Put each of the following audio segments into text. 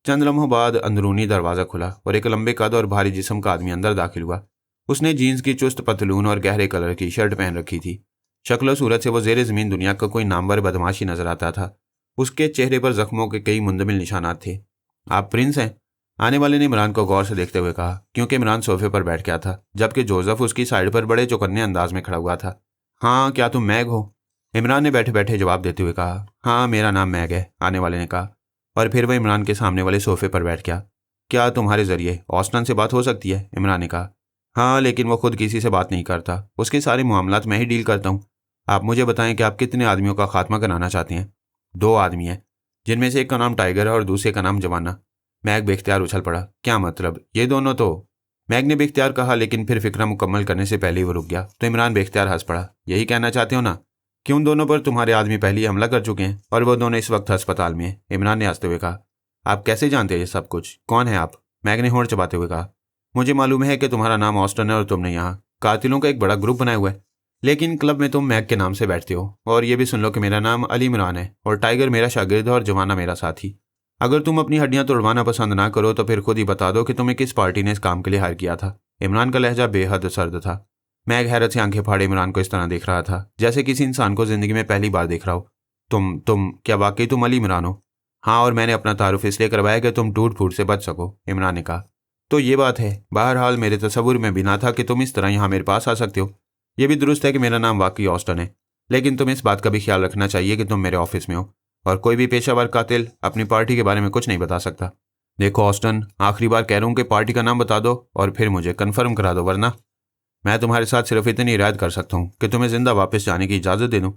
चंद लम्हों बाद अंदरूनी दरवाज़ा खुला और एक लंबे कद और भारी जिस्म का आदमी अंदर दाखिल हुआ। उसने जीन्स की चुस्त पतलून और गहरे कलर की शर्ट पहन रखी थी। शक्ल सूरत से वो ज़ेरे ज़मीन दुनिया का कोई नामवर बदमाशी नजर आता था। उसके चेहरे पर जख्मों के कई मुंदमिल निशानात थे। आप प्रिंस हैं? आने वाले ने इमरान को गौर से देखते हुए कहा, क्योंकि इमरान सोफे पर बैठ गया था जबकि जोसेफ उसकी साइड पर बड़े चौकन्ने अंदाज में खड़ा हुआ था। हाँ, क्या तुम मैग हो? इमरान ने बैठे बैठे जवाब देते हुए कहा। हाँ, मेरा नाम मैग है, आने वाले ने कहा, और फिर वह इमरान के सामने वाले सोफे पर बैठ गया। क्या तुम्हारे ज़रिए ऑस्टन से बात हो सकती है? इमरान ने कहा। हाँ, लेकिन वो खुद किसी से बात नहीं करता, उसके सारे मामलात मैं ही डील करता हूँ। आप मुझे बताएं कि आप कितने आदमियों का खात्मा कराना चाहते हैं? 2 आदमी हैं, जिनमें से एक का नाम टाइगर है और दूसरे का नाम जवाना। मैग बेख्तियार उछल पड़ा। क्या मतलब? ये दोनों तो? मैग ने बेख्तियार कहा, लेकिन फिर फिक्रा मुकम्मल करने से पहले ही वो रुक गया। तो इमरान बेख्तियार हंस पड़ा। यही कहना चाहते हो ना कि उन दोनों पर तुम्हारे आदमी पहले ही हमला कर चुके हैं और वो दोनों इस वक्त अस्पताल में हैं? इमरान ने हंसते हुए कहा। आप कैसे जानते हैं ये सब कुछ? कौन है आप? मैग ने होंठ चबाते हुए कहा। मुझे मालूम है कि तुम्हारा नाम ऑस्टन है और तुमने यहाँ कातिलों का एक बड़ा ग्रुप बनाया हुआ है, लेकिन क्लब में तुम मैग के नाम से बैठते हो। और ये भी सुन लो कि मेरा नाम अली इमरान है और टाइगर मेरा शागिर्द है और जवाना मेरा साथी। अगर तुम अपनी हड्डियां तोड़वाना पसंद ना करो तो फिर खुद ही बता दो कि तुम्हें किस पार्टी ने इस काम के लिए हायर किया था। इमरान का लहजा बेहद सर्द था। मैग हैरत से आंखें फाड़े इमरान को इस तरह देख रहा था जैसे किसी इंसान को जिंदगी में पहली बार देख रहा हो। तुम क्या वाकई तुम अली इमरान हो? हाँ, और मैंने अपना तारुफ इसलिए करवाया कि तुम टूट फूट से बच सको, इमरान ने कहा। तो ये बात है। बहरहाल मेरे तसव्वुर में भी ना था कि तुम इस तरह यहाँ मेरे पास आ सकते हो। ये भी दुरुस्त है कि मेरा नाम वाकई ऑस्टन है, लेकिन तुम्हें इस बात का भी ख्याल रखना चाहिए कि तुम मेरे ऑफिस में हो और कोई भी पेशावर कातिल अपनी पार्टी के बारे में कुछ नहीं बता सकता। देखो ऑस्टन, आखिरी बार कह रहा हूँ कि पार्टी का नाम बता दो और फिर मुझे कन्फर्म करा दो, वरना मैं तुम्हारे साथ सिर्फ इतनी रियायत कर सकता हूँ कि तुम्हें जिंदा वापस जाने की इजाज़त दे दूँ,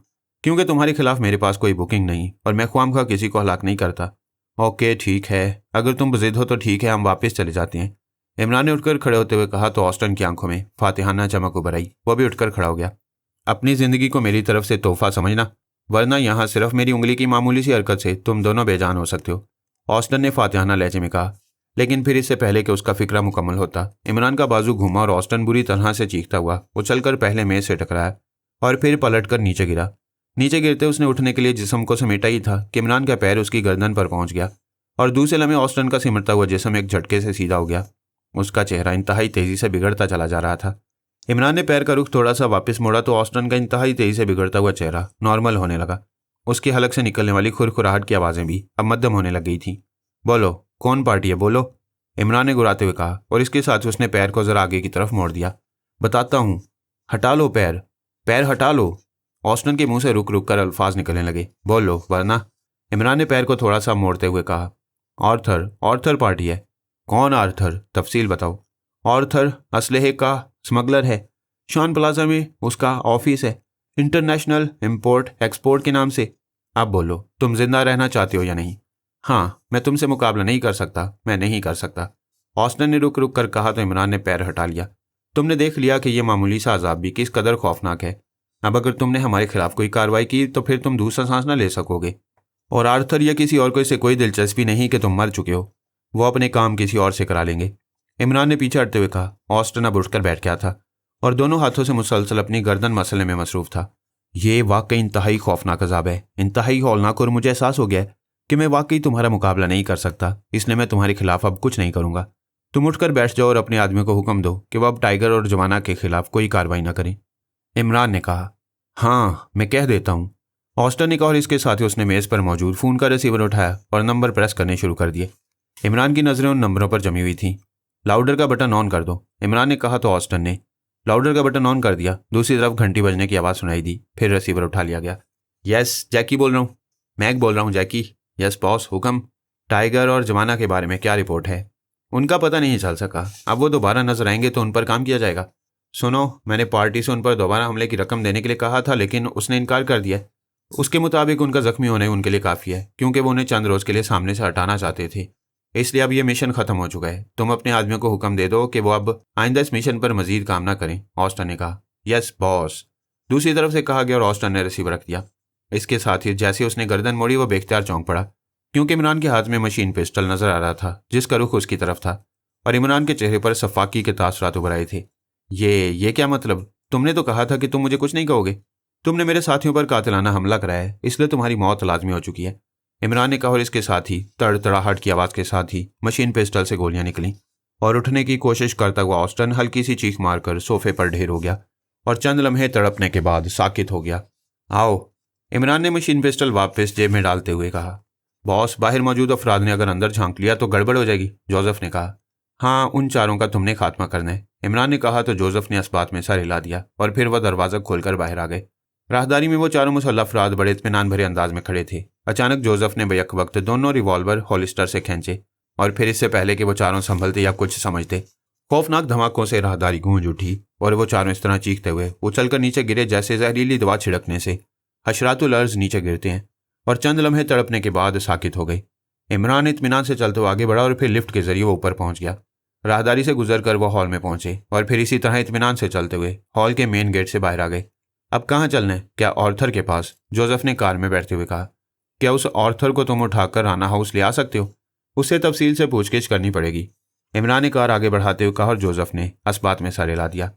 क्योंकि तुम्हारे खिलाफ मेरे पास कोई बुकिंग नहीं और मैं ख्वामखा किसी को हलाक नहीं करता। ओके, ठीक है, अगर तुम बज़िद हो तो ठीक है, हम वापस चले जाते हैं। इमरान ने उठकर खड़े होते हुए कहा तो ऑस्टन की आंखों में फातिहाना चमक उभर आई। वह भी उठकर खड़ा हो गया। अपनी ज़िंदगी को मेरी तरफ से तोहफा समझना, वरना यहाँ सिर्फ मेरी उंगली की मामूली सी हरकत से तुम दोनों बेजान हो सकते हो, ऑस्टन ने फातिहाना लहजे में कहा। लेकिन फिर इससे पहले कि उसका फिक्रा मुकम्मल होता, इमरान का बाजू घूमा और ऑस्टन बुरी तरह से चीखता हुआ उछलकर पहले मेज से टकराया और फिर पलटकर नीचे गिरा। नीचे गिरते उसने उठने के लिए जिस्म को समेटा ही था कि इमरान का पैर उसकी गर्दन पर पहुंच गया और दूसरे लम्हे ऑस्टन का सिमटता हुआ जिस्म एक झटके से सीधा हो गया। उसका चेहरा इंतहाई तेजी से बिगड़ता चला जा रहा था। इमरान ने पैर का रुख थोड़ा सा वापस मोड़ा तो ऑस्टन का इंतहाई तेजी से बिगड़ता हुआ चेहरा नॉर्मल होने लगा। उसकी हलक से निकलने वाली खुरखुराहट की आवाज़ें भी अब मध्यम होने लग गई थीं। बोलो, कौन पार्टी है, बोलो, इमरान ने गुराते हुए कहा और इसके साथ उसने पैर को जरा आगे की तरफ मोड़ दिया। बताता हूँ, हटा लो पैर, पैर हटा लो। ऑस्टन के मुंह से रुक रुक कर अल्फाज निकलने लगे। बोलो, वरना, इमरान ने पैर को थोड़ा सा मोड़ते हुए कहा। ऑर्थर पार्टी है। कौन आर्थर? तफसील बताओ। ऑर्थर असलहे का स्मगलर है। शॉन प्लाजा में उसका ऑफिस है, इंटरनेशनल इंपोर्ट एक्सपोर्ट के नाम से। अब बोलो, तुम जिंदा रहना चाहते हो या नहीं? हाँ, मैं तुमसे मुकाबला नहीं कर सकता, मैं नहीं कर सकता, ऑस्टन ने रुक रुक कर कहा तो इमरान ने पैर हटा लिया। तुमने देख लिया कि यह मामूली सा अजाब भी किस कदर खौफनाक है। अब अगर तुमने हमारे खिलाफ कोई कार्रवाई की तो फिर तुम दूसरा सांस न ले सकोगे। और आर्थर या किसी और को इससे कोई दिलचस्पी नहीं कि तुम मर चुके हो। वो अपने काम किसी और से करा लेंगे, इमरान ने पीछे हटते हुए कहा। ऑस्टन अब उठकर बैठ गया था और दोनों हाथों से मुसलसल अपनी गर्दन मसलने में मसरूफ था। ये वाकई इंतहाई खौफनाक अजाब है, इंतहाई हौलनाक, और मुझे एहसास हो गया कि मैं वाकई तुम्हारा मुकाबला नहीं कर सकता, इसलिए मैं तुम्हारे खिलाफ अब कुछ नहीं करूंगा। तुम उठकर बैठ जाओ और अपने आदमी को हुक्म दो कि वह अब टाइगर और जवाना के खिलाफ कोई कार्रवाई न करें, इमरान ने कहा। हाँ, मैं कह देता हूँ, ऑस्टन ने कहा और इसके साथ ही उसने मेज़ पर मौजूद फ़ोन का रिसीवर उठाया और नंबर प्रेस करने शुरू कर दिए। इमरान की नज़रें उन नंबरों पर जमी हुई थीं। लाउडर का बटन ऑन कर दो, इमरान ने कहा तो ऑस्टन ने लाउडर का बटन ऑन कर दिया। दूसरी तरफ घंटी बजने की आवाज़ सुनाई दी। फिर रिसीवर उठा लिया गया। यस, जैकी बोल रहा हूँ। मैग बोल रहा हूँ, जैकी। यस बॉस, हुक्म। टाइगर और जमाना के बारे में क्या रिपोर्ट है? उनका पता नहीं चल सका, अब वो दोबारा नजर आएंगे तो उन पर काम किया जाएगा। सुनो, मैंने पार्टी से उन पर दोबारा हमले की रकम देने के लिए कहा था, लेकिन उसने इनकार कर दिया। उसके मुताबिक उनका जख्मी होने उनके लिए काफ़ी है, क्योंकि वो उन्हें चंद रोज़ के लिए सामने से हटाना चाहते थे। इसलिए अब यह मिशन खत्म हो चुका है। तुम अपने आदमियों को हुक्म दे दो कि वो अब आइंदा इस मिशन पर मजीद काम ना करें, ऑस्टन ने कहा। यस बॉस, दूसरी तरफ से कहा गया और ऑस्टन ने रिसीवर रख दिया। इसके साथ ही जैसे उसने गर्दन मोड़ी वो बेख्तियार चौंक पड़ा, क्योंकि इमरान के हाथ में मशीन पिस्टल नजर आ रहा था जिसका रुख उसकी तरफ था और इमरान के चेहरे पर सफाकी के तासरात उभर आए थे। ये क्या मतलब? तुमने तो कहा था कि तुम मुझे कुछ नहीं कहोगे। तुमने मेरे साथियों पर कातिलाना हमला कराया है, इसलिए तुम्हारी मौत लाजमी हो चुकी है। इमरान ने कहा और इसके साथ ही तड़तड़ाहट की आवाज़ के साथ ही मशीन पिस्टल से गोलियां निकली और उठने की कोशिश करता हुआ ऑस्टन हल्की सी चीख मारकर सोफे पर ढेर हो गया और चंद लम्हे तड़पने के बाद साकित हो गया। आओ, इमरान ने मशीन पिस्टल वापस जेब में डालते हुए कहा। बॉस, बाहर मौजूद अफराद ने अगर अंदर झांक लिया तो गड़बड़ हो जाएगी, जोसेफ ने कहा। हाँ, उन चारों का तुमने खात्मा करना है, इमरान ने कहा तो जोसेफ ने इस बात में सर हिला दिया और फिर वह दरवाज़ा खोलकर बाहर आ गए। राहदारी में वो चारों मुसल्लह अफराद बड़े इत्मीनान भरे अंदाज में खड़े थे। अचानक जोसेफ ने बैक वक्त दोनों रिवॉल्वर होलिस्टर से खींचे और फिर इससे पहले कि वो चारों संभलते या कुछ समझते, खौफनाक धमाकों से राहदारी गूंज उठी और वो चारों इस तरह चीखते हुए उछलकर नीचे गिरे जैसे जहरीली दवा छिड़कने से हशरातुल अर्ज नीचे गिरते हैं और चंद लम्हे तड़पने के बाद साकित हो गए। इमरान इत्मीनान से चलते हुए आगे बढ़ा और फिर लिफ्ट के जरिए वो ऊपर पहुंच गया। राहदारी से गुजरकर वो हॉल में पहुंचे और फिर इसी तरह इत्मीनान से चलते हुए हॉल के मेन गेट से बाहर आ गए। अब कहाँ चलना है? क्या ऑर्थर के पास? जोसेफ ने कार में बैठते हुए कहा। क्या उस ऑर्थर को तुम उठाकर राना हाउस ले आ सकते हो? उससे तफसील से पूछगिछ करनी पड़ेगी, इमरान ने कार आगे बढ़ाते हुए कहा और जोसेफ ने इस बात में सर हिला दिया।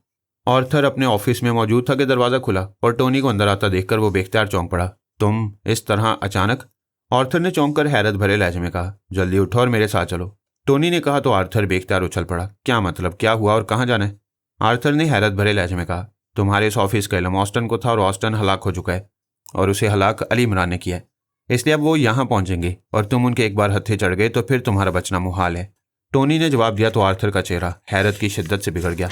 ऑर्थर अपने ऑफिस में मौजूद था कि दरवाज़ा खुला और टोनी को अंदर आता देखकर वो बेख्तियार चौंक पड़ा। तुम इस तरह अचानक? ऑर्थर ने चौंक कर हैरत भरे लहजे में कहा। जल्दी उठो और मेरे साथ चलो, टोनी ने कहा तो आर्थर बेख्तियार उछल पड़ा। क्या मतलब, क्या हुआ और कहाँ जाना है? आर्थर ने हैरत भरे लहजे में कहा। तुम्हारे इस ऑफिस का इल्म ऑस्टन को था और ऑस्टन हलाक हो चुका है और उसे हलाक अली इमरान ने किया है, इसलिए अब वो यहाँ पहुंचेंगे और तुम उनके एक बार हत्थे चढ़ गए तो फिर तुम्हारा बचना मुहाल है, टोनी ने जवाब दिया तो आर्थर का चेहरा हैरत की शिद्दत से बिगड़ गया।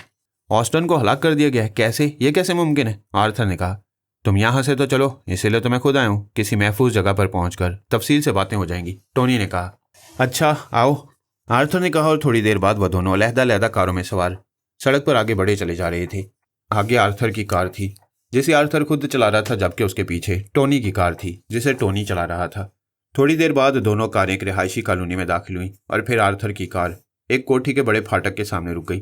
ऑस्टन को हलाक कर दिया गया है? कैसे? ये कैसे मुमकिन है? आर्थर ने कहा। तुम यहाँ से तो चलो, इसीलिए तो मैं खुद आया हूँ, किसी महफूज जगह पर पहुंचकर तफसील से बातें हो जाएंगी, टोनी ने कहा। अच्छा आओ, आर्थर ने कहा और थोड़ी देर बाद वह दोनों अलहदा कारों में सवार सड़क पर आगे बढ़े चले जा रहे थे। आगे आर्थर की कार थी जिसे आर्थर खुद चला रहा था, जबकि उसके पीछे टोनी की कार थी जिसे टोनी चला रहा था। थोड़ी देर बाद दोनों कारें एक रिहायशी कॉलोनी में दाखिल हुई और फिर आर्थर की कार एक कोठी के बड़े फाटक के सामने रुक गई।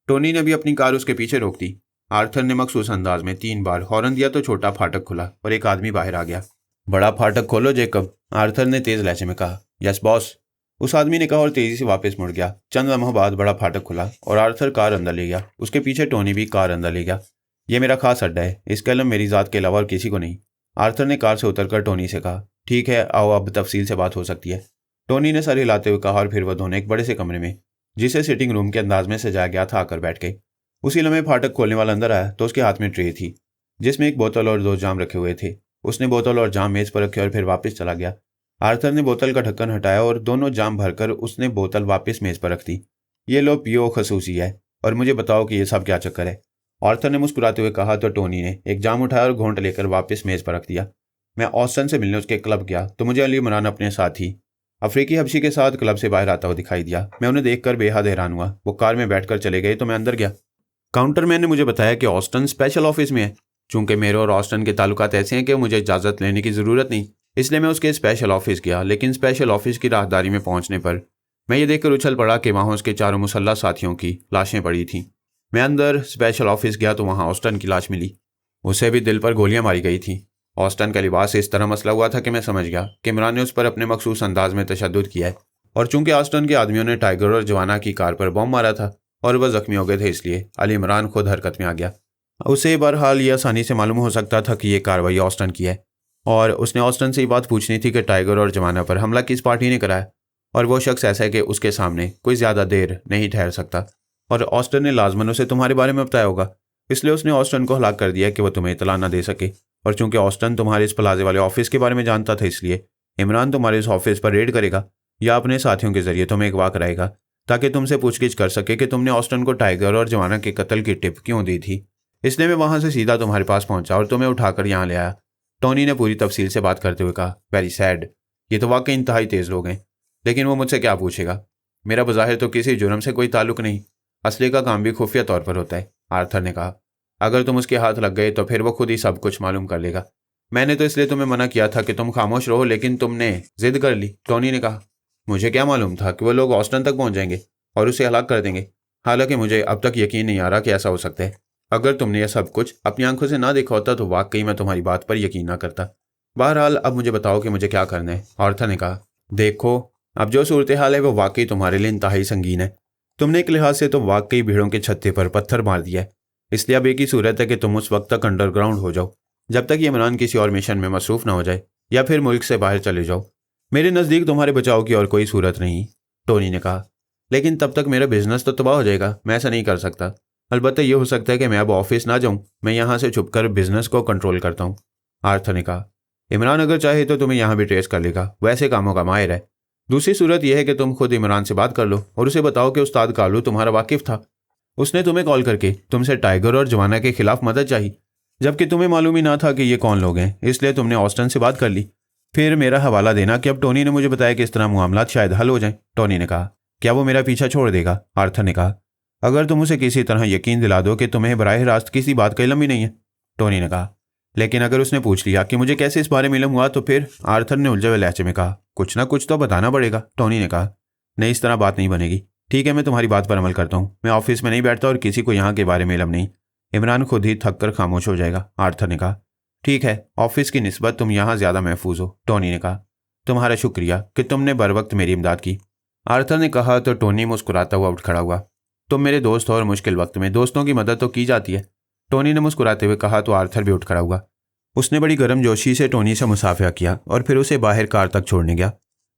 टोनी ने भी अपनी कार उसके पीछे रोक दी। आर्थर ने मखसूस अंदाज में 3 बार हॉर्न दिया तो छोटा फाटक खुला और एक आदमी बाहर आ गया। बड़ा फाटक खोलो जेकब, आर्थर ने तेज लहजे में कहा। यस बॉस, उस आदमी ने कहा और तेजी से वापस मुड़ गया। चंद लम्हों बाद बड़ा फाटक खुला और आर्थर कार अंदर ले गया। उसके पीछे टोनी भी कार अंदर ले गया। यह मेरा खास अड्डा है, इसका इल्म मेरी ज़ात के अलावा और किसी को नहीं, आर्थर ने कार से उतरकर टोनी से कहा। ठीक है, आओ अब तफसील से बात हो सकती है, टोनी ने सर हिलाते हुए कहा और फिर वह दोनों एक बड़े से कमरे में जिसे सिटिंग रूम के अंदाज में सजाया गया था आकर बैठ गए। उसी लम्हे फाटक खोलने वाला अंदर आया तो उसके हाथ में ट्रे थी जिसमें एक बोतल और 2 जाम रखे हुए थे। उसने बोतल और जाम मेज पर रखे और फिर वापस चला गया। आर्थर ने बोतल का ढक्कन हटाया और दोनों जाम भरकर उसने बोतल वापस मेज पर रख दी। ये लो पियो, खसूसी है, और मुझे बताओ कि यह सब क्या चक्कर है, आर्थर ने मुस्कुराते हुए कहा तो टोनी ने एक जाम उठाया और घोंट लेकर वापस मेज पर रख दिया। मैं ऑस्टन से मिलने उसके क्लब गया तो मुझे अली इमरान अपने साथ ही अफ्रीकी हबशी के साथ क्लब से बाहर आता हुआ दिखाई दिया। मैं उन्हें देखकर बेहद हैरान हुआ। वो कार में बैठकर चले गए तो मैं अंदर गया। काउंटरमैन ने मुझे बताया कि ऑस्टन स्पेशल ऑफिस में है। चूंकि मेरे और ऑस्टन के ताल्लुकात ऐसे हैं कि मुझे इजाज़त लेने की ज़रूरत नहीं, इसलिए मैं उसके स्पेशल ऑफिस गया। लेकिन स्पेशल ऑफिस की राहदारी में पहुंचने पर मैं ये देखकर उछल पड़ा कि वहाँ उसके चारों मुसल्लह साथियों की लाशें पड़ी थीं। मैं अंदर स्पेशल ऑफिस गया तो वहाँ ऑस्टन की लाश मिली। उसे भी दिल पर गोलियां मारी गई थी। ऑस्टन का लिबास इस तरह मसला हुआ था कि मैं समझ गया कि इमरान ने उस पर अपने मखसूस अंदाज में तशद्दुद किया है, और चूंकि ऑस्टन के आदमियों ने टाइगर और जवाना की कार पर बम मारा था और वह जख्मी हो गए थे, इसलिए अली इमरान खुद हरकत में आ गया। उसे बहरहाल ये आसानी से मालूम हो सकता था कि यह कार्रवाई ऑस्टन की है, और उसने ऑस्टन से ये बात पूछनी थी कि टाइगर और जवाना पर हमला किस पार्टी ने कराया, और वो शख्स ऐसा है कि उसके सामने कोई ज़्यादा देर नहीं ठहर सकता, और ऑस्टन ने लाजमन उसे तुम्हारे बारे में बताया होगा, इसलिए उसने ऑस्टन को हलाक कर दिया कि वह तुम्हें इतला न दे सके। और चूंकि ऑस्टन तुम्हारे इस प्लाजे वाले ऑफिस के बारे में जानता था, इसलिए इमरान तुम्हारे इस ऑफिस पर रेड करेगा या अपने साथियों के जरिए तुम्हें अगवा कराएगा ताकि तुमसे पूछगिछ कर सके कि तुमने ऑस्टन को टाइगर और जवाना के कत्ल की टिप क्यों दी थी। इसलिए मैं वहां से सीधा तुम्हारे पास पहुंचा और तुम्हें उठाकर यहाँ ले आया, टोनी ने पूरी तफसील से बात करते हुए कहा। वेरी सैड, ये तो वाकई इंतहाई तेज़ लोग हैं, लेकिन वो मुझसे क्या पूछेगा? मेरा बज़ाहिर तो किसी जुर्म से कोई ताल्लुक नहीं, असली का काम भी खुफिया तौर पर होता है, आर्थर ने कहा। अगर तुम उसके हाथ लग गए तो फिर वो खुद ही सब कुछ मालूम कर लेगा। मैंने तो इसलिए तुम्हें मना किया था कि तुम खामोश रहो, लेकिन तुमने जिद कर ली, टोनी ने कहा। मुझे क्या मालूम था कि वो लोग ऑस्टन तक पहुंच जाएंगे और उसे हलाक कर देंगे। हालांकि मुझे अब तक यकीन नहीं आ रहा कि ऐसा हो सकता है। अगर तुमने यह सब कुछ अपनी आंखों से ना देखा होता तो वाकई मैं तुम्हारी बात पर यकीन ना करता। बहरहाल अब मुझे बताओ कि मुझे क्या करना है, आर्थर ने कहा। देखो, अब जो सूरत हाल है वो वाकई तुम्हारे लिए इंतहाई संगीन है। तुमने एक लिहाज से तो वाकई भीड़ों के छत्ते पर पत्थर मार दिया है, इसलिए अब एक ही सूरत है कि तुम उस वक्त तक अंडरग्राउंड हो जाओ जब तक ये इमरान किसी और मिशन में मसरूफ़ ना हो जाए, या फिर मुल्क से बाहर चले जाओ। मेरे नज़दीक तुम्हारे बचाव की और कोई सूरत नहीं, टोनी ने कहा। लेकिन तब तक मेरा बिजनेस तो तबाह हो जाएगा, मैं ऐसा नहीं कर सकता। अलबत्ता ये हो सकता है कि मैं अब ऑफिस ना जाऊं, मैं यहाँ से छुपकर बिजनेस को कंट्रोल करता हूँ, आर्थर ने कहा। इमरान अगर चाहे तो तुम्हें यहाँ भी ट्रेस कर लेगा, वैसे कामों का माहिर है। दूसरी सूरत यह है कि तुम खुद इमरान से बात कर लो और उसे बताओ कि उस्ताद कालू तुम्हारा वाकिफ था। उसने तुम्हें कॉल करके तुमसे टाइगर और जवाना के खिलाफ मदद चाहिए, जबकि तुम्हें मालूम ही ना था कि ये कौन लोग हैं, इसलिए तुमने ऑस्टन से बात कर ली। फिर मेरा हवाला देना कि अब टोनी ने मुझे बताया कि इस तरह मामलात शायद हल हो जाएं, टोनी ने कहा। क्या वो मेरा पीछा छोड़ देगा, आर्थर ने कहा। अगर तुम उसे किसी तरह यकीन दिला दो कि तुम्हें बराह रास्त किसी बात का इल्म ही नहीं है, टोनी ने कहा। लेकिन अगर उसने पूछ लिया कि मुझे कैसे इस बारे में इल्म हुआ तो फिर, आर्थर ने उलझे हुए लहजे में कहा। कुछ ना कुछ तो बताना पड़ेगा, टोनी ने कहा। नहीं, इस तरह बात नहीं बनेगी। ठीक है, मैं तुम्हारी बात पर अमल करता हूँ। मैं ऑफिस में नहीं बैठता और किसी को यहाँ के बारे में इल्म नहीं। इमरान खुद ही थक कर खामोश हो जाएगा, आर्थर ने कहा। ठीक है, ऑफिस की निस्बत तुम यहाँ ज़्यादा महफूज हो, टोनी ने कहा। तुम्हारा शुक्रिया कि तुमने बर वक्त मेरी इमदाद की, आर्थर ने कहा तो टोनी मुस्कुराता हुआ उठ खड़ा हुआ। तुम मेरे दोस्त हो और मुश्किल वक्त में दोस्तों की मदद तो की जाती है, टोनी ने मुस्कुराते हुए कहा तो आर्थर भी उठ खड़ा हुआ। उसने बड़ी गर्मजोशी से टोनी से मुसाफिया किया और फिर उसे बाहर कार तक छोड़ने गया।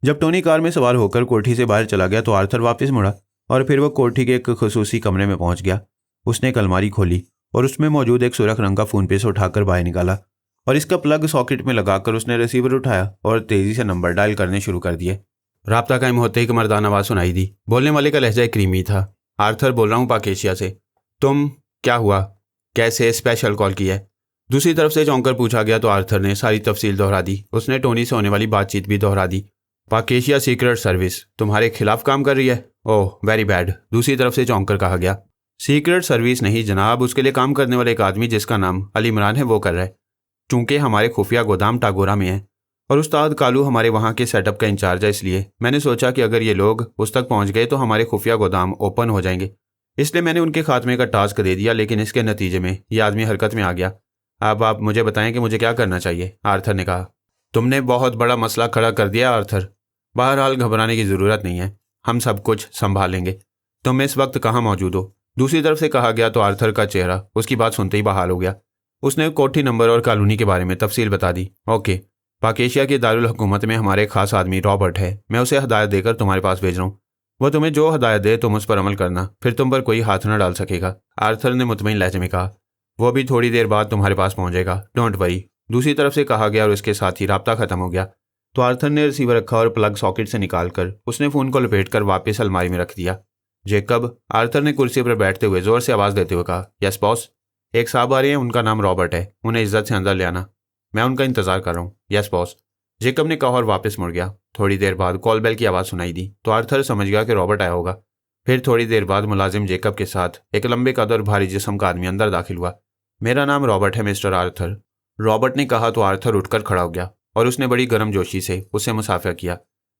जब टोनी कार में सवार होकर कोठी से बाहर चला गया तो आर्थर वापस मुड़ा और फिर वह कोठी के एक खुसूसी कमरे में पहुंच गया। उसने एक अलमारी खोली और उसमें मौजूद एक सुरख रंग का फ़ोन पेस उठाकर बाहर निकाला और इसका प्लग सॉकेट में लगाकर उसने रिसीवर उठाया और तेज़ी से नंबर डायल करने शुरू कर दिए। राब्ता कायम होते ही मर्दाना आवाज़ सुनाई दी। बोलने वाले का लहजा क्रीमी था। आर्थर बोल रहा हूँ पाक एशिया से। तुम, क्या हुआ, कैसे स्पेशल कॉल की है? दूसरी तरफ से चौंक कर पूछा गया तो आर्थर ने सारी तफसील दोहरा दी। उसने टोनी से होने वाली बातचीत भी दोहरा दी। पाक एशिया सीक्रेट सर्विस तुम्हारे खिलाफ काम कर रही है? ओह वेरी बैड, दूसरी तरफ से चौंक कर कहा गया। सीक्रेट सर्विस नहीं जनाब, उसके लिए काम करने वाले एक आदमी जिसका नाम अली इमरान है वो कर रहा है। चूंकि हमारे खुफिया गोदाम टागोरा में है और उस्ताद कालू हमारे वहाँ के सेटअप का इंचार्ज है, इसलिए मैंने सोचा कि अगर ये लोग उस तक पहुँच गए तो हमारे खुफिया गोदाम ओपन हो जाएंगे। इसलिए मैंने उनके खात्मे का टास्क दे दिया, लेकिन इसके नतीजे में ये आदमी हरकत में आ गया। अब आप मुझे बताएं कि मुझे क्या करना चाहिए, आर्थर ने कहा। तुमने बहुत बड़ा मसला खड़ा कर दिया आर्थर। बहरहाल घबराने की ज़रूरत नहीं है, हम सब कुछ संभाल लेंगे। तुम इस वक्त कहाँ मौजूद हो? दूसरी तरफ से कहा गया तो आर्थर का चेहरा उसकी बात सुनते ही बहाल हो गया। उसने कोठी नंबर और कॉलोनी के बारे में तफसील बता दी। ओके, पाक एशिया के दारुल हुकूमत में हमारे खास आदमी रॉबर्ट है, मैं उसे हदायत देकर तुम्हारे पास भेज रहा हूँ। वह तुम्हें जो हदायत दे तुम उस पर अमल करना, फिर तुम पर कोई हाथ न डाल सकेगा, आर्थर ने मुतमईन लहजे में कहा। वो भी थोड़ी देर बाद तुम्हारे पास पहुंचेगा, डोंट वरी, दूसरी तरफ से कहा गया और उसके साथ ही राब्ता खत्म हो गया। तो आर्थर ने रिसीवर रखा और प्लग सॉकेट से निकालकर उसने फ़ोन को लपेटकर वापस अलमारी में रख दिया। जेकब, आर्थर ने कुर्सी पर बैठते हुए जोर से आवाज़ देते हुए कहा। यस बॉस, एक साहब आ रहे हैं, उनका नाम रॉबर्ट है, उन्हें इज्जत से अंदर ले आना, मैं उनका इंतज़ार कर रहा हूँ। यस बॉस, जेकब ने कहा और वापस मुड़ गया। थोड़ी देर बाद कॉल बेल की आवाज़ सुनाई दी तो आर्थर समझ गया कि रॉबर्ट आया होगा। फिर थोड़ी देर बाद मुलाजिम जेकब के साथ एक लंबे कद और भारी जिस्म का आदमी अंदर दाखिल हुआ। मेरा नाम रॉबर्ट है मिस्टर आर्थर, रॉबर्ट ने कहा तो आर्थर उठकर खड़ा हो गया और उसने बड़ी गर्मजोशी से उससे मुसाफिया किया।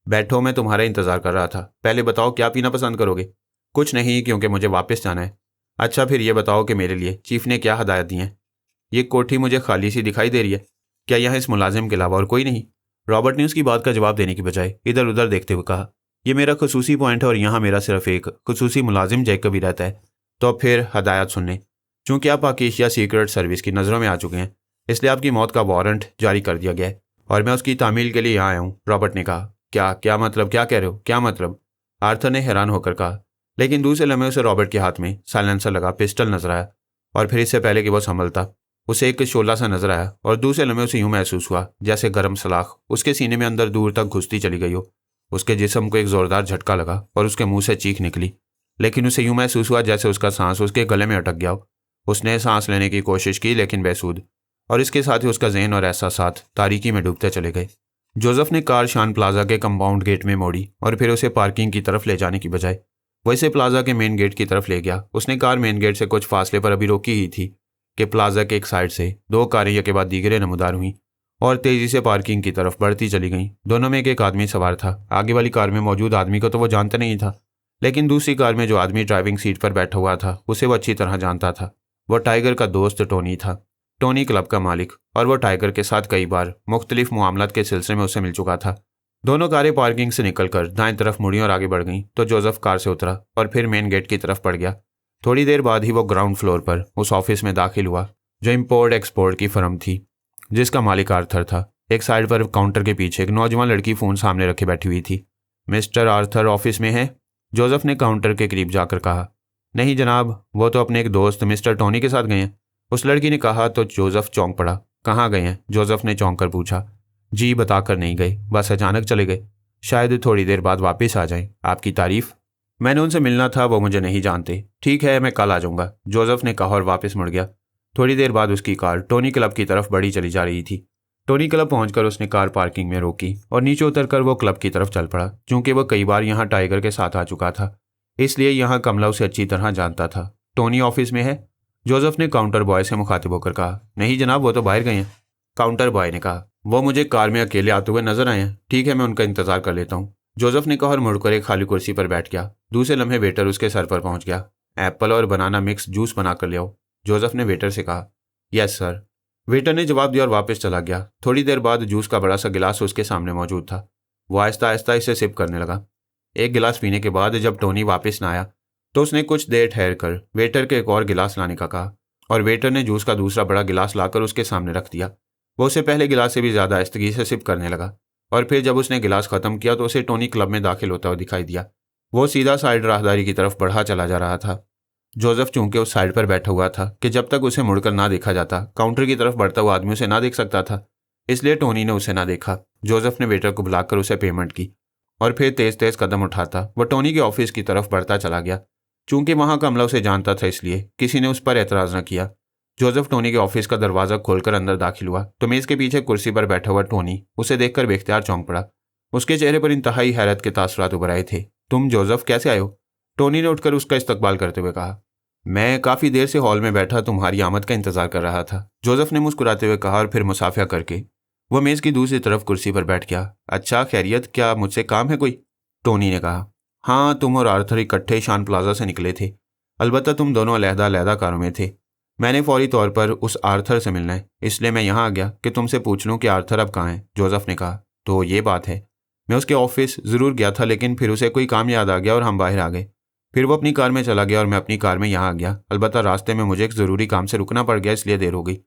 बैठो, मैं तुम्हारा इंतज़ार कर रहा था। पहले बताओ क्या पीना पसंद करोगे? कुछ नहीं, क्योंकि मुझे वापस जाना है। अच्छा, फिर ये बताओ कि मेरे लिए चीफ ने क्या हदायत दी है? ये कोठी मुझे खाली सी दिखाई दे रही है, क्या यहाँ इस मुलाजिम के अलावा और कोई नहीं? रॉबर्ट ने उसकी बात का जवाब देने की बजाय इधर उधर देखते हुए कहा। यह मेरा खसूसी पॉइंट है और यहाँ मेरा सिर्फ एक खसूसी मुलाजिम जैकब ही रहता है। तो फिर हदायत सुन लें। चूँकि आप पाक एशिया सीक्रेट सर्विस की नज़रों में आ चुके हैं, इसलिए आपकी मौत का वारंट जारी कर दिया गया है और मैं उसकी तामील के लिए यहाँ आया हूँ, रॉबर्ट ने कहा। क्या मतलब, क्या कह रहे हो, क्या मतलब? आर्थर ने हैरान होकर कहा। लेकिन दूसरे लम्हे उसे रॉबर्ट के हाथ में साइलेंसर लगा पिस्टल नजर आया और फिर इससे पहले कि वो संभलता उसे एक शोला सा नजर आया और दूसरे लम्हे उसे यूं महसूस हुआ जैसे गर्म सलाख उसके सीने में अंदर दूर तक घुसती चली गई हो। उसके जिस्म को एक जोरदार झटका लगा और उसके मुंह से चीख निकली, लेकिन उसे यूं महसूस हुआ जैसे उसका सांस उसके गले में अटक गया हो। उसने सांस लेने की कोशिश की लेकिन बेसूद, और इसके साथ ही उसका जहन और एहसासात तारीकी में डूबते चले गए। जोसेफ ने कार शान प्लाजा के कंपाउंड गेट में मोड़ी और फिर उसे पार्किंग की तरफ ले जाने की बजाय वैसे प्लाजा के मेन गेट की तरफ ले गया। उसने कार मेन गेट से कुछ फासले पर अभी रोकी ही थी कि प्लाजा के एक साइड से दो कारें एक के बाद दीगरे नमूदार हुईं और तेजी से पार्किंग की तरफ बढ़ती चली गईं। दोनों में एक आदमी सवार था। आगे वाली कार में मौजूद आदमी को तो वो जानता नहीं था, लेकिन दूसरी कार में जो आदमी ड्राइविंग सीट पर बैठा हुआ था उसे वो अच्छी तरह जानता था। वह टाइगर का दोस्त टोनी था, टोनी क्लब का मालिक, और वह टाइगर के साथ कई बार मुख्तलिफ मामलात के सिलसिले में उससे मिल चुका था। दोनों कारें पार्किंग से निकलकर दाएं तरफ मुड़ी और आगे बढ़ गईं तो जोसेफ कार से उतरा और फिर मेन गेट की तरफ बढ़ गया। थोड़ी देर बाद ही वो ग्राउंड फ्लोर पर उस ऑफिस में दाखिल हुआ जो इम्पोर्ट एक्सपोर्ट की फर्म थी जिसका मालिक आर्थर था। एक साइड पर काउंटर के पीछे एक नौजवान लड़की फ़ोन सामने रखे बैठी हुई थी। मिस्टर आर्थर ऑफिस में है? जोसेफ ने काउंटर के करीब जाकर कहा। नहीं जनाब, वो तो अपने एक दोस्त मिस्टर टोनी के साथ गए हैं, उस लड़की ने कहा तो जोसेफ चौंक पड़ा। कहाँ गए हैं? जोसेफ ने चौंक कर पूछा। जी बताकर नहीं गए, बस अचानक चले गए, शायद थोड़ी देर बाद वापस आ जाएं। आपकी तारीफ? मैंने उनसे मिलना था, वो मुझे नहीं जानते। ठीक है, मैं कल आ जाऊंगा, जोसेफ ने कहा और वापस मुड़ गया। थोड़ी देर बाद उसकी कार टोनी क्लब की तरफ बढ़ी चली जा रही थी। टोनी क्लब पहुंचकर उसने कार पार्किंग में रोकी और नीचे उतरकर वो क्लब की तरफ चल पड़ा। चूंकि वह कई बार यहाँ टाइगर के साथ आ चुका था, इसलिए यहाँ कमला उसे अच्छी तरह जानता था। टोनी ऑफिस में है? जोसेफ ने काउंटर बॉय से मुखातिब होकर कहा। नहीं जनाब, वो तो बाहर गए हैं, काउंटर बॉय ने कहा। वो मुझे कार में अकेले आते हुए नजर आए हैं। ठीक है, मैं उनका इंतजार कर लेता हूँ, जोसेफ ने कहा और मुड़कर एक खाली कुर्सी पर बैठ गया। दूसरे लम्हे वेटर उसके सर पर पहुंच गया। एप्पल और बनाना मिक्स जूस बनाकर ले आओ, जोसेफ ने वेटर से कहा। यस सर, वेटर ने जवाब दिया और वापस चला गया। थोड़ी देर बाद जूस का बड़ा सा गिलास उसके सामने मौजूद था। वो आहिस्ता आहिस्ता इसे सिप करने लगा। एक गिलास पीने के बाद जब टोनी वापस न आया तो उसने कुछ देर ठहर कर वेटर के एक और गिलास लाने का कहा और वेटर ने जूस का दूसरा बड़ा गिलास लाकर उसके सामने रख दिया। वो उसे पहले गिलास से भी ज़्यादा आहिस्तगी से सिप करने लगा और फिर जब उसने गिलास ख़त्म किया तो उसे टोनी क्लब में दाखिल होता हुआ दिखाई दिया। वो सीधा साइड राहदारी की तरफ बढ़ा चला जा रहा था। जोसेफ चूंकि उस साइड पर बैठा हुआ था कि जब तक उसे मुड़कर ना देखा जाता काउंटर की तरफ बढ़ता हुआ आदमी उसे ना देख सकता था, इसलिए टोनी ने उसे ना देखा। जोसेफ ने वेटर को बुलाकर उसे पेमेंट की और फिर तेज तेज कदम उठाता वह टोनी के ऑफिस की तरफ बढ़ता चला गया। चूंकि वहां कमला उसे जानता था, इसलिए किसी ने उस पर एतराज़ न किया। जोसेफ टोनी के ऑफिस का दरवाज़ा खोलकर अंदर दाखिल हुआ तो मेज़ के पीछे कुर्सी पर बैठा हुआ टोनी उसे देखकर बेख्तियार चौंक पड़ा। उसके चेहरे पर इंतहाई हैरत के तासुरात उभर आए थे। तुम जोसेफ, कैसे आए हो? टोनी ने उठकर उसका इस्तकबाल करते हुए कहा। मैं काफ़ी देर से हॉल में बैठा तुम्हारी आमद का इंतजार कर रहा था, जोसेफ ने मुस्कुराते हुए कहा और फिर मुसाफिया करके वह मेज़ की दूसरी तरफ कुर्सी पर बैठ गया। अच्छा, खैरियत? क्या मुझसे काम है कोई? टोनी ने कहा। हाँ, तुम और आर्थर इकट्ठे शान प्लाजा से निकले थे, अलबत्ता तुम दोनों अलहदा अलहदा कारों में थे। मैंने फौरी तौर पर उस आर्थर से मिलना है, इसलिए मैं यहाँ आ गया कि तुमसे पूछ लूँ कि आर्थर अब कहाँ है, जोसेफ ने कहा। तो ये बात है, मैं उसके ऑफिस ज़रूर गया था, लेकिन फिर उसे कोई काम याद आ गया और हम बाहर आ गए। फिर वो अपनी कार में चला गया और मैं अपनी कार में यहाँ आ गया। अलबत्ता रास्ते में मुझे एक ज़रूरी काम से रुकना पड़ गया, इसलिए देर हो गई।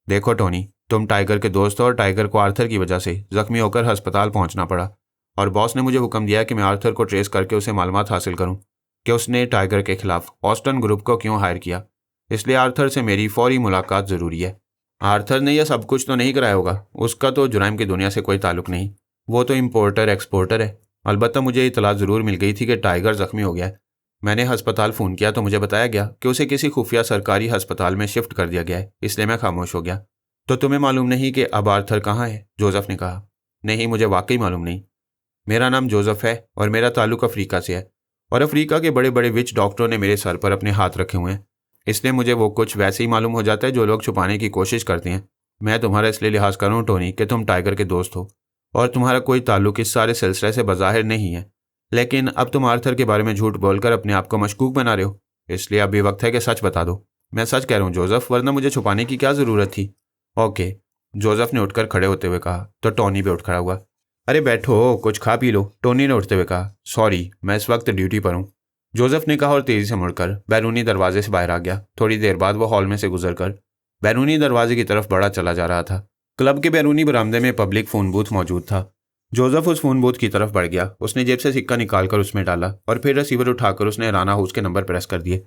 देखो टोनी, तुम टाइगर के दोस्त हो और टाइगर को आर्थर की वजह से ज़ख्मी होकर अस्पताल पहुँचना पड़ा और बॉस ने मुझे हुक्म दिया कि मैं आर्थर को ट्रेस करके उसे मालूमात हासिल करूँ कि उसने टाइगर के खिलाफ ऑस्टन ग्रुप को क्यों हायर किया। इसलिए आर्थर से मेरी फौरी मुलाकात ज़रूरी है। आर्थर ने यह सब कुछ तो नहीं कराया होगा? उसका तो जुराइम की दुनिया से कोई ताल्लुक नहीं, वो तो इम्पोर्टर एक्सपोर्टर है। अलबत्ता मुझे इतला ज़रूर मिल गई थी कि टाइगर ज़ख्मी हो गया है। मैंने अस्पताल फ़ोन किया तो मुझे बताया गया कि उसे किसी खुफिया सरकारी अस्पताल में शिफ्ट कर दिया गया है, इसलिए मैं खामोश हो गया। तो तुम्हें मालूम नहीं कि अब आर्थर कहाँ है? जोसेफ ने कहा। नहीं, मुझे वाकई मालूम नहीं। मेरा नाम जोसेफ है और मेरा ताल्लुक अफ्रीका से है और अफ्रीका के बड़े बड़े विच डॉक्टरों ने मेरे सर पर अपने हाथ रखे हुए हैं, इसलिए मुझे वो कुछ वैसे ही मालूम हो जाता है जो लोग छुपाने की कोशिश करते हैं। मैं तुम्हारा इसलिए लिहाज कर रहा हूँ टोनी कि तुम टाइगर के दोस्त हो और तुम्हारा कोई ताल्लुक इस सारे सिलसिले से बज़ाहिर नहीं है, लेकिन अब तुम आर्थर के बारे में झूठ बोलकर अपने आप को मशकूक बना रहे हो, इसलिए अब भी वक्त है कि सच बता दो। मैं सच कह रहा हूँ जोसेफ, वरना मुझे छुपाने की क्या ज़रूरत थी? ओके, जोसेफ ने उठकर खड़े होते हुए कहा तो टोनी भी उठ खड़ा हुआ। अरे बैठो, कुछ खा पी लो, टोनी ने उठते हुए कहा। सॉरी, मैं इस वक्त ड्यूटी पर हूँ, जोसेफ ने कहा और तेज़ी से मुड़कर बैरूनी दरवाजे से बाहर आ गया। थोड़ी देर बाद वो हॉल में से गुजरकर बैरूनी दरवाजे की तरफ बढ़ा चला जा रहा था। क्लब के बैरूनी बरामदे में पब्लिक फ़ोन बूथ मौजूद था। जोसेफ उस फ़ोन बूथ की तरफ बढ़ गया। उसने जेब से सिक्का निकालकर उसमें डाला और फिर रिसीवर उठाकर उसने राना हाउस के नंबर प्रेस कर दिए,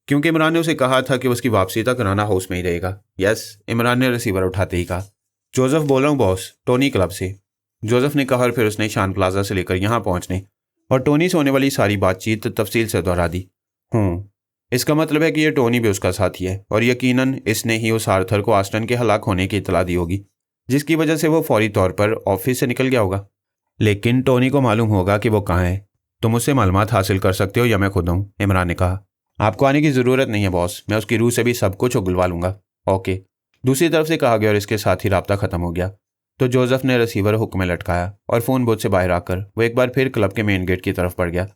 क्योंकि इमरान ने उसे कहा था कि उसकी वापसी तक राना हाउस में ही रहेगा। यस, इमरान ने रिसीवर उठाते ही कहा। जोसेफ बोल रहा हूँ बॉस, टोनी क्लब से, जोसेफ ने कहा और फिर उसने शान प्लाजा से लेकर यहाँ पहुँचने और टोनी से होने वाली सारी बातचीत तफसील से दोहरा दी। इसका मतलब है कि यह टोनी भी उसका साथी है और यकीनन इसने ही उस आर्थर को ऑस्टन के हलाक होने की इतला दी होगी, जिसकी वजह से वो फौरी तौर पर ऑफिस से निकल गया होगा। लेकिन टोनी को मालूम होगा कि वो कहाँ है। तुम उससे मालूमात हासिल कर सकते हो या मैं खुद हूँ, इमरान ने कहा। आपको आने की ज़रूरत नहीं है बॉस, मैं उसकी रूह से भी सब कुछ उगलवा लूँगा। ओके, दूसरी तरफ से कहा गया और इसके साथ ही राब्ता ख़त्म हो गया। तो जोसेफ ने रिसीवर हुक्म में लटकाया और फ़ोन बूथ से बाहर आकर वो एक बार फिर क्लब के मेन गेट की तरफ बढ़ गया।